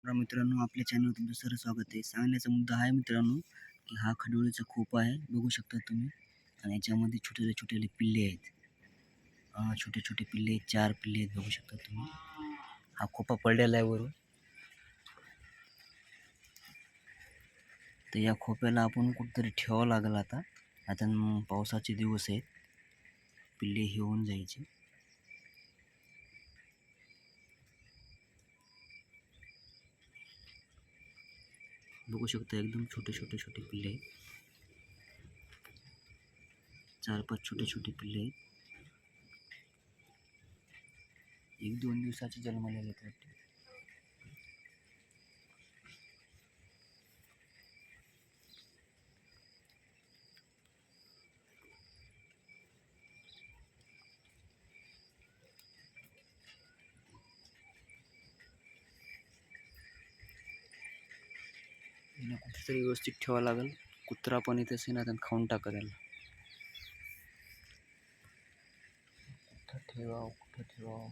मित्रांनो, आपल्या चॅनलवर तुमचं सर्व स्वागत आहे. सांगण्याचा मुद्दा हा आहे मित्रांनो, की हा खडोळीचा खोपा आहे, बघू शकता तुम्ही. आणि याच्यामध्ये छोटे पिल्ले आहेत. छोटे पिल्ले 4 पिल्ले आहेत, बघू शकता तुम्ही. हा खोपा पडलेला आहे वरून. तर या खोप्याला आपण कुठेतरी ठेवावं लागेल आता. आता पावसाचे दिवस आहेत, पिल्ले हे होऊन जायचे. बघू शकता एकदम छोटे पिल्ले आहेत. 4-5 छोटे पिल्ले आहेत. 1-2 दिवसाचे जन्मलेले आहेत वाटते. याला कुठेतरी व्यवस्थित ठेवावं लागेल. कुत्रा पण इथे असेल ना, त्यांना खाऊन टाकेल. कुठं ठेवावं.